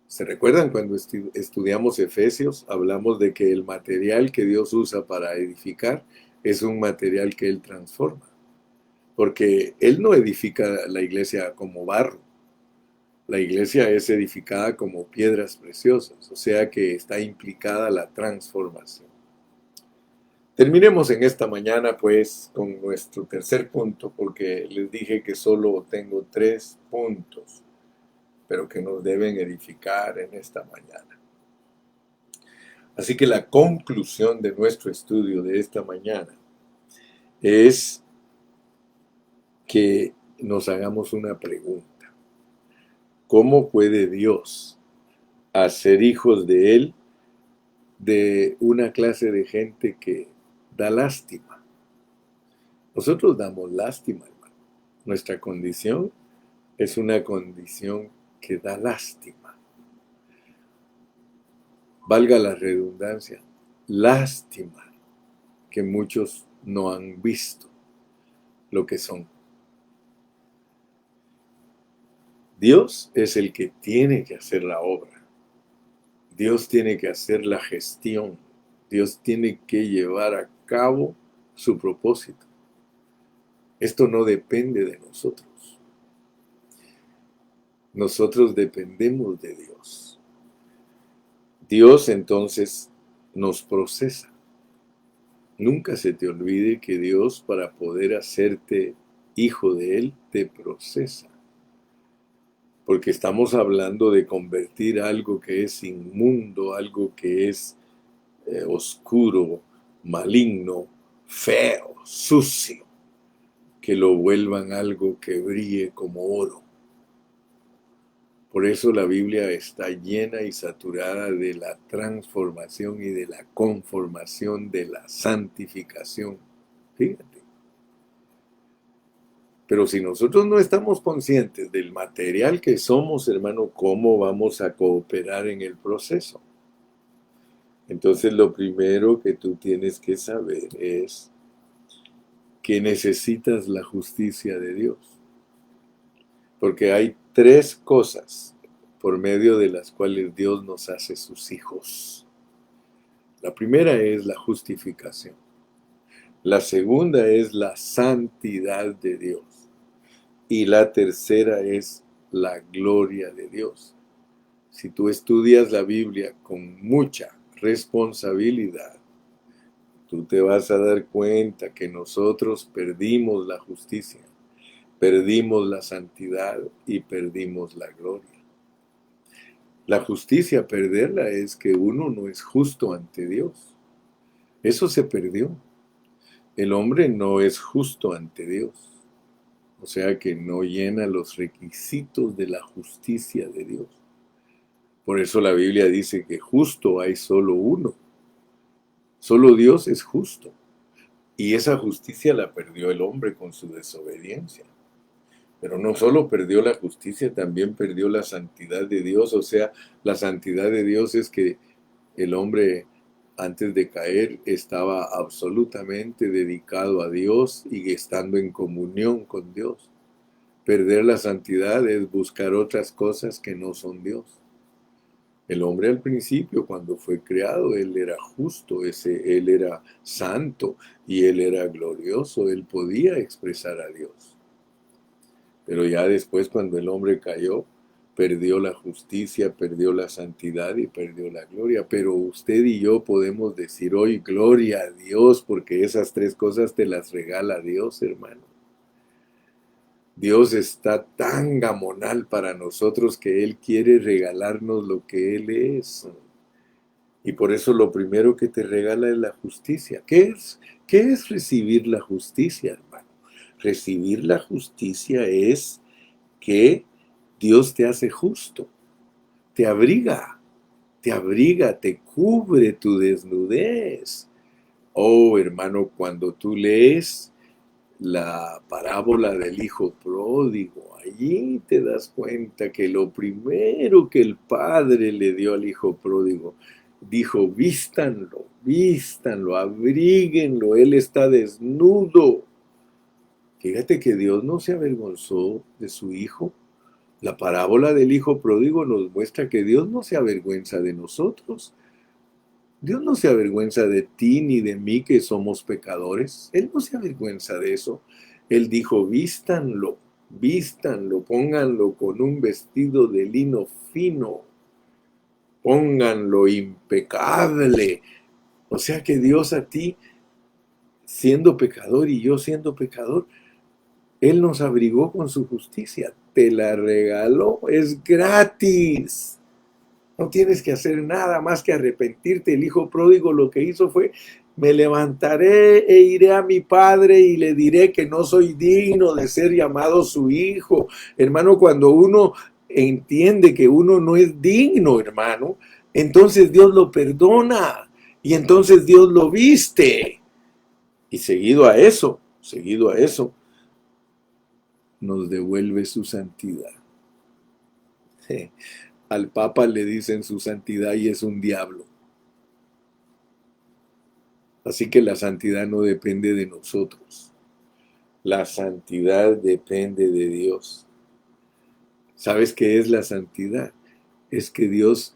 ¿Se recuerdan cuando estudiamos Efesios? Hablamos de que el material que Dios usa para edificar es un material que Él transforma. Porque Él no edifica la iglesia como barro. La iglesia es edificada como piedras preciosas, o sea que está implicada la transformación. Terminemos en esta mañana pues con nuestro tercer punto, porque les dije que solo tengo 3 puntos, pero que nos deben edificar en esta mañana. Así que la conclusión de nuestro estudio de esta mañana es que nos hagamos una pregunta. ¿Cómo puede Dios hacer hijos de Él de una clase de gente que da lástima? Nosotros damos lástima, hermano. Nuestra condición es una condición que da lástima. Valga la redundancia, lástima que muchos no han visto lo que son. Dios es el que tiene que hacer la obra. Dios tiene que hacer la gestión. Dios tiene que llevar a cabo su propósito. Esto no depende de nosotros. Nosotros dependemos de Dios. Dios entonces nos procesa. Nunca se te olvide que Dios, para poder hacerte hijo de Él, te procesa. Porque estamos hablando de convertir algo que es inmundo, algo que es oscuro, maligno, feo, sucio, que lo vuelvan algo que brille como oro. Por eso la Biblia está llena y saturada de la transformación y de la conformación, de la santificación. Fíjate. Pero si nosotros no estamos conscientes del material que somos, hermano, ¿cómo vamos a cooperar en el proceso? Entonces lo primero que tú tienes que saber es que necesitas la justicia de Dios. Porque hay 3 cosas por medio de las cuales Dios nos hace sus hijos. La primera es la justificación. La segunda es la santidad de Dios. Y la tercera es la gloria de Dios. Si tú estudias la Biblia con mucha responsabilidad, tú te vas a dar cuenta que nosotros perdimos la justicia, perdimos la santidad y perdimos la gloria. La justicia, perderla, es que uno no es justo ante Dios. Eso se perdió. El hombre no es justo ante Dios. O sea que no llena los requisitos de la justicia de Dios. Por eso la Biblia dice que justo hay solo uno. Solo Dios es justo. Y esa justicia la perdió el hombre con su desobediencia. Pero no solo perdió la justicia, también perdió la santidad de Dios. O sea, la santidad de Dios es que el hombre, antes de caer, estaba absolutamente dedicado a Dios y estando en comunión con Dios. Perder la santidad es buscar otras cosas que no son Dios. El hombre al principio, cuando fue creado, él era justo, él era santo y él era glorioso, él podía expresar a Dios. Pero ya después, cuando el hombre cayó, perdió la justicia, perdió la santidad y perdió la gloria. Pero usted y yo podemos decir hoy, gloria a Dios, porque esas tres cosas te las regala Dios, hermano. Dios está tan gamonal para nosotros que Él quiere regalarnos lo que Él es. Y por eso lo primero que te regala es la justicia. ¿Qué es recibir la justicia, hermano? Recibir la justicia es que Dios te hace justo, te abriga, te cubre tu desnudez. Oh, hermano, cuando tú lees la parábola del hijo pródigo, allí te das cuenta que lo primero que el padre le dio al hijo pródigo, dijo, vístanlo, vístanlo, abríguenlo, él está desnudo. Fíjate que Dios no se avergonzó de su hijo. La parábola del hijo pródigo nos muestra que Dios no se avergüenza de nosotros. Dios no se avergüenza de ti ni de mí que somos pecadores. Él no se avergüenza de eso. Él dijo, vístanlo, vístanlo, pónganlo con un vestido de lino fino, pónganlo impecable. O sea que Dios a ti, siendo pecador y yo siendo pecador, Él nos abrigó con su justicia. Te la regaló, es gratis. No tienes que hacer nada más que arrepentirte. El hijo pródigo lo que hizo fue, me levantaré e iré a mi padre y le diré que no soy digno de ser llamado su hijo. Hermano, cuando uno entiende que uno no es digno, hermano, entonces Dios lo perdona y entonces Dios lo viste. Y seguido a eso, nos devuelve su santidad. Al Papa le dicen su santidad y es un diablo. Así que la santidad no depende de nosotros. La santidad depende de Dios. ¿Sabes qué es la santidad? Es que Dios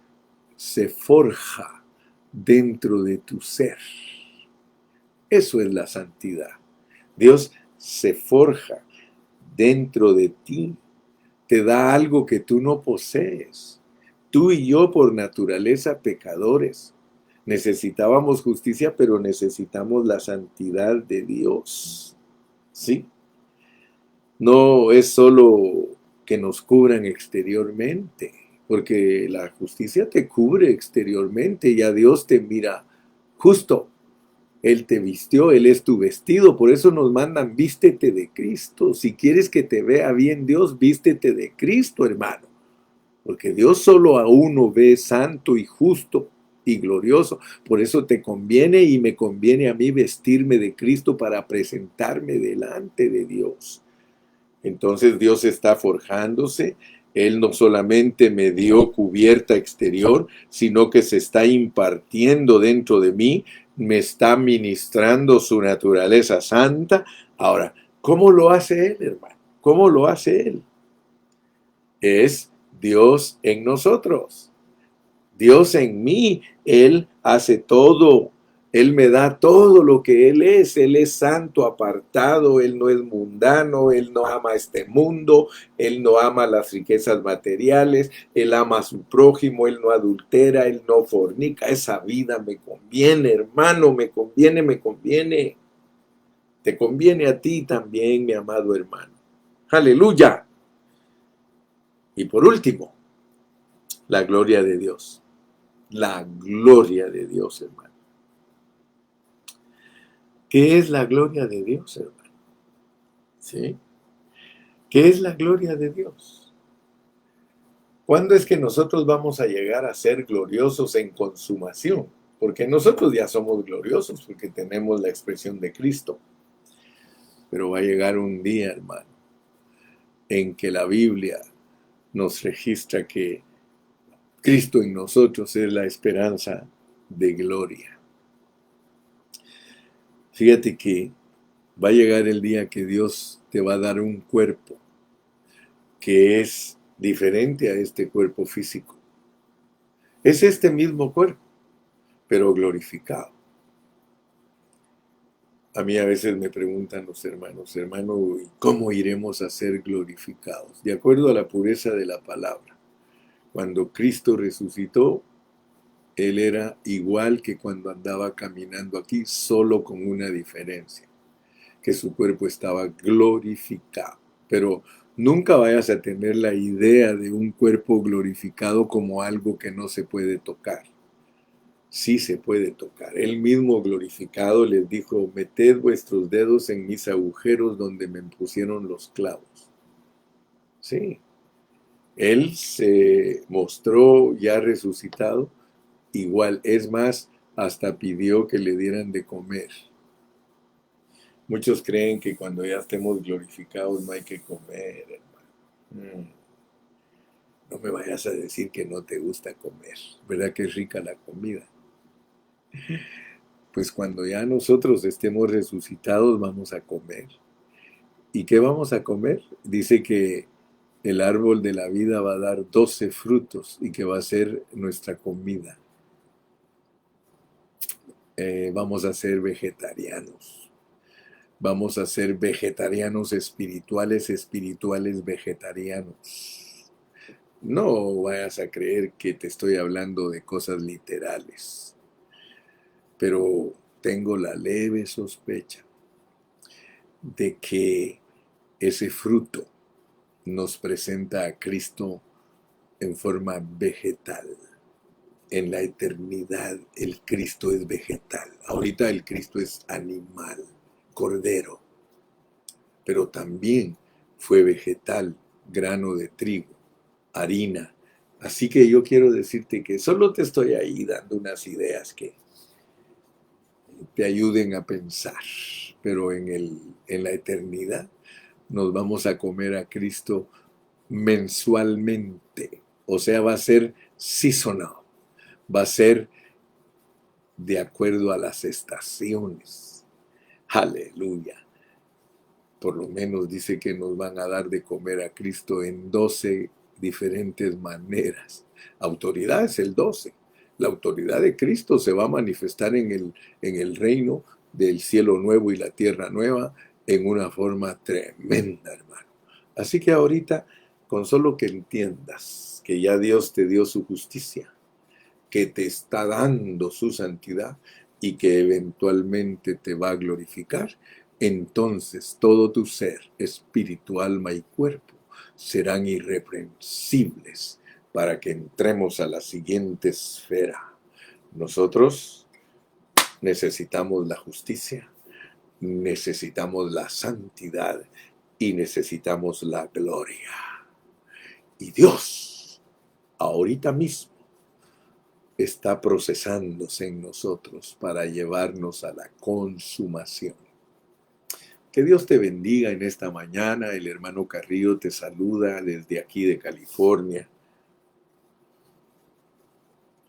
se forja dentro de tu ser. Eso es la santidad. Dios se forja dentro de ti. Te da algo que tú no posees. Tú y yo por naturaleza pecadores. Necesitábamos justicia, pero necesitamos la santidad de Dios. ¿Sí? No es solo que nos cubran exteriormente, porque la justicia te cubre exteriormente y a Dios te mira justo. Él te vistió, Él es tu vestido, por eso nos mandan, vístete de Cristo. Si quieres que te vea bien Dios, vístete de Cristo, hermano. Porque Dios solo a uno ve santo y justo y glorioso. Por eso te conviene y me conviene a mí vestirme de Cristo para presentarme delante de Dios. Entonces Dios está forjándose. Él no solamente me dio cubierta exterior, sino que se está impartiendo dentro de mí, me está ministrando su naturaleza santa. Ahora, ¿cómo lo hace Él, hermano? ¿Cómo lo hace Él? Es Dios en nosotros. Dios en mí, Él hace todo. Él me da todo lo que Él es santo, apartado, Él no es mundano, Él no ama este mundo, Él no ama las riquezas materiales, Él ama a su prójimo, Él no adultera, Él no fornica. Esa vida me conviene, hermano, me conviene, me conviene. Te conviene a ti también, mi amado hermano. Aleluya. Y por último, la gloria de Dios. La gloria de Dios, hermano. ¿Qué es la gloria de Dios, hermano? ¿Sí? ¿Qué es la gloria de Dios? ¿Cuándo es que nosotros vamos a llegar a ser gloriosos en consumación? Porque nosotros ya somos gloriosos porque tenemos la expresión de Cristo. Pero va a llegar un día, hermano, en que la Biblia nos registra que Cristo en nosotros es la esperanza de gloria. Fíjate que va a llegar el día que Dios te va a dar un cuerpo que es diferente a este cuerpo físico. Es este mismo cuerpo, pero glorificado. A mí a veces me preguntan los hermanos, hermano, ¿cómo iremos a ser glorificados? De acuerdo a la pureza de la palabra. Cuando Cristo resucitó, Él era igual que cuando andaba caminando aquí, solo con una diferencia, que su cuerpo estaba glorificado. Pero nunca vayas a tener la idea de un cuerpo glorificado como algo que no se puede tocar. Sí se puede tocar. Él mismo glorificado les dijo, meted vuestros dedos en mis agujeros donde me pusieron los clavos. Sí, Él se mostró ya resucitado. Igual, es más, hasta pidió que le dieran de comer. Muchos creen que cuando ya estemos glorificados no hay que comer, hermano. No me vayas a decir que no te gusta comer. ¿Verdad que es rica la comida? Pues cuando ya nosotros estemos resucitados vamos a comer. ¿Y qué vamos a comer? Dice que el árbol de la vida va a dar 12 frutos y que va a ser nuestra comida. Vamos a ser vegetarianos. Vamos a ser vegetarianos espirituales, espirituales vegetarianos. No vayas a creer que te estoy hablando de cosas literales, pero tengo la leve sospecha de que ese fruto nos presenta a Cristo en forma vegetal. En la eternidad el Cristo es vegetal. Ahorita el Cristo es animal, cordero, pero también fue vegetal, grano de trigo, harina. Así que yo quiero decirte que solo te estoy ahí dando unas ideas que te ayuden a pensar, pero en la eternidad nos vamos a comer a Cristo mensualmente, o sea, va a ser seasonal, va a ser de acuerdo a las estaciones. Aleluya. Por lo menos dice que nos van a dar de comer a Cristo en 12 diferentes maneras. Autoridad es el 12. La autoridad de Cristo se va a manifestar en el reino del cielo nuevo y la tierra nueva en una forma tremenda, hermano. Así que ahorita, con solo que entiendas que ya Dios te dio su justicia, que te está dando su santidad y que eventualmente te va a glorificar, entonces todo tu ser, espíritu, alma y cuerpo, serán irreprensibles para que entremos a la siguiente esfera. Nosotros necesitamos la justicia, necesitamos la santidad y necesitamos la gloria. Y Dios, ahorita mismo, está procesándose en nosotros para llevarnos a la consumación. Que Dios te bendiga en esta mañana. El hermano Carrillo te saluda desde aquí de California.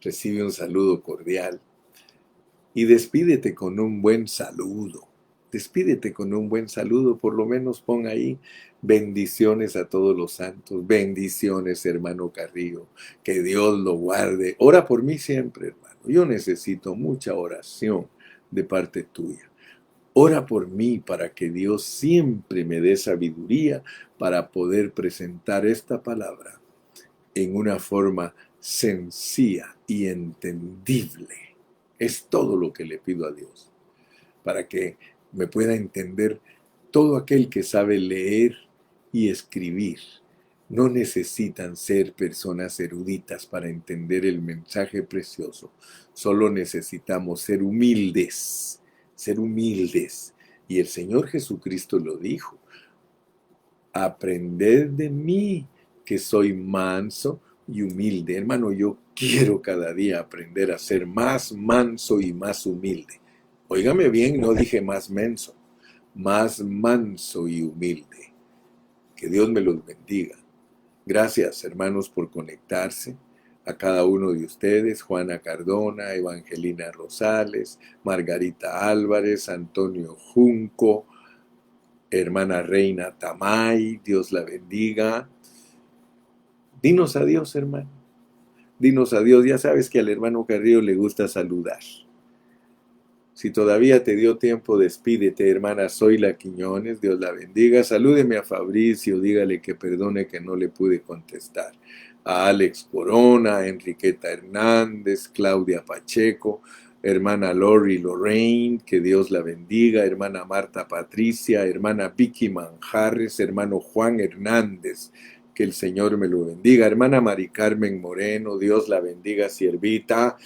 Recibe un saludo cordial y despídete con un buen saludo. Despídete con un buen saludo, por lo menos pon ahí bendiciones a todos los santos. Bendiciones, hermano Carrillo. Que Dios lo guarde. Ora por mí siempre, hermano. Yo necesito mucha oración de parte tuya. Ora por mí para que Dios siempre me dé sabiduría para poder presentar esta palabra en una forma sencilla y entendible. Es todo lo que le pido a Dios, para que me pueda entender todo aquel que sabe leer y escribir. No necesitan ser personas eruditas para entender el mensaje precioso. Solo necesitamos ser humildes, ser humildes. Y el Señor Jesucristo lo dijo: aprended de mí, que soy manso y humilde. Hermano, yo quiero cada día aprender a ser más manso y más humilde. Óigame bien, no dije más menso, más manso y humilde. Que Dios me los bendiga. Gracias, hermanos, por conectarse. A cada uno de ustedes, Juana Cardona, Evangelina Rosales, Margarita Álvarez, Antonio Junco, hermana Reina Tamay, Dios la bendiga. Dinos adiós, hermano. Dinos adiós. Ya sabes que al hermano Carrillo le gusta saludar. Si todavía te dio tiempo, despídete, hermana Zoila Quiñones, Dios la bendiga. Salúdeme a Fabricio, dígale que perdone que no le pude contestar. A Alex Corona, a Enriqueta Hernández, Claudia Pacheco, hermana Lori Lorraine, que Dios la bendiga, hermana Marta Patricia, hermana Vicky Manjarres, hermano Juan Hernández, que el Señor me lo bendiga, hermana Mari Carmen Moreno, Dios la bendiga, siervita.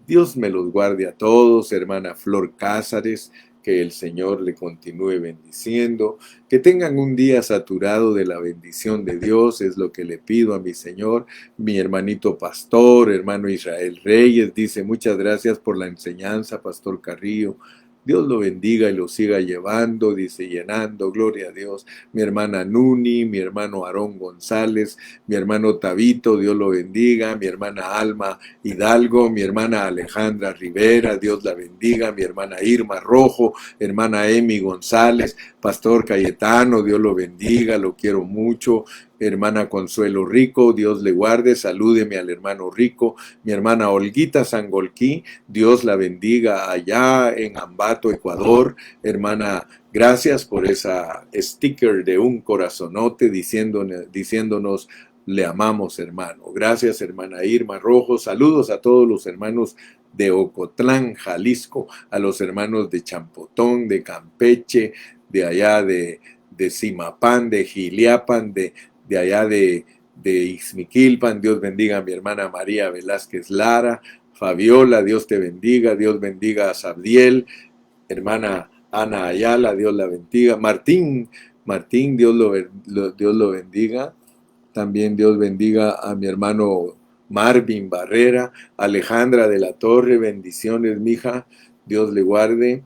Dios me los guarde a todos, hermana Flor Cázares, que el Señor le continúe bendiciendo, que tengan un día saturado de la bendición de Dios, es lo que le pido a mi Señor. Mi hermanito pastor, hermano Israel Reyes, dice muchas gracias por la enseñanza, Pastor Carrillo. Dios lo bendiga y lo siga llevando, dice llenando, gloria a Dios. Mi hermana Nuni, mi hermano Aarón González, mi hermano Tabito, Dios lo bendiga. Mi hermana Alma Hidalgo, mi hermana Alejandra Rivera, Dios la bendiga. Mi hermana Irma Rojo, hermana Emi González, Pastor Cayetano, Dios lo bendiga, lo quiero mucho. Hermana Consuelo Rico, Dios le guarde, salúdeme al hermano Rico. Mi hermana Olguita Sangolquí, Dios la bendiga allá en Ambato, Ecuador. Hermana, gracias por esa sticker de un corazonote diciéndonos le amamos, hermano. Gracias, hermana Irma Rojo. Saludos a todos los hermanos de Ocotlán, Jalisco, a los hermanos de Champotón, de Campeche, de allá de Zimapán, de Giliapan, de allá de Ixmiquilpan. Dios bendiga a mi hermana María Velázquez Lara. Fabiola, Dios te bendiga. Dios bendiga a Sabdiel. Hermana Ana Ayala, Dios la bendiga. Martín, Dios lo bendiga. También Dios bendiga a mi hermano Marvin Barrera. Alejandra de la Torre, bendiciones, mija. Dios le guarde.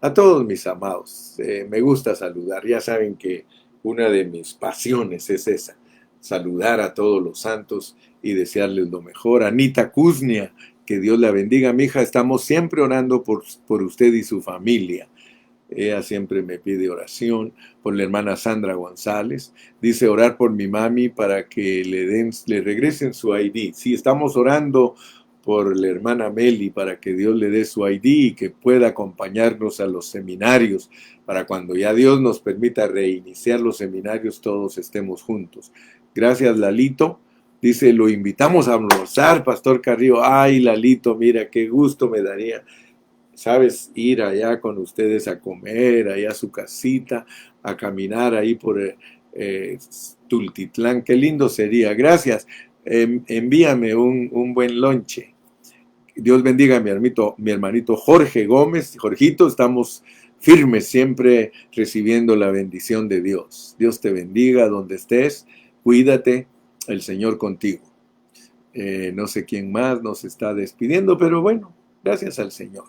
A todos mis amados, me gusta saludar. Ya saben que una de mis pasiones es esa, saludar a todos los santos y desearles lo mejor. Anita Kuznia, que Dios la bendiga, mija. Estamos siempre orando por usted y su familia. Ella siempre me pide oración. Por la hermana Sandra González. Dice orar por mi mami para que le regresen su ID. Sí, estamos orando por la hermana Meli para que Dios le dé su ID y que pueda acompañarnos a los seminarios, para cuando ya Dios nos permita reiniciar los seminarios, todos estemos juntos. Gracias, Lalito. Dice, lo invitamos a almorzar, Pastor Carrillo. Ay, Lalito, mira, qué gusto me daría, ¿sabes? Ir allá con ustedes a comer, allá a su casita, a caminar ahí por Tultitlán. Qué lindo sería. Gracias. Envíame un buen lonche. Dios bendiga a mi hermanito Jorge Gómez. Jorgito, estamos firmes siempre recibiendo la bendición de Dios. Dios te bendiga donde estés. Cuídate, el Señor contigo. No sé quién más nos está despidiendo, pero bueno, gracias al Señor.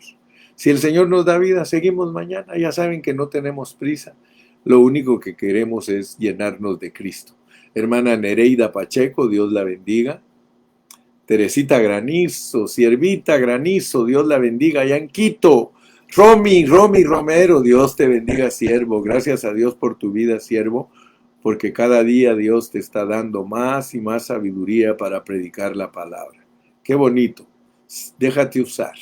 Si el Señor nos da vida, seguimos mañana. Ya saben que no tenemos prisa. Lo único que queremos es llenarnos de Cristo. Hermana Nereida Pacheco, Dios la bendiga. Teresita Granizo, Siervita Granizo, Dios la bendiga. Allá en Quito. Romy Romero, Dios te bendiga, siervo. Gracias a Dios por tu vida, siervo, porque cada día Dios te está dando más y más sabiduría para predicar la palabra. Qué bonito. Déjate usar.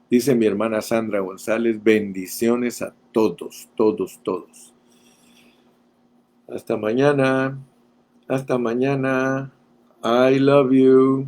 Dice mi hermana Sandra González, bendiciones a todos, todos, todos. Hasta mañana. Hasta mañana. I love you.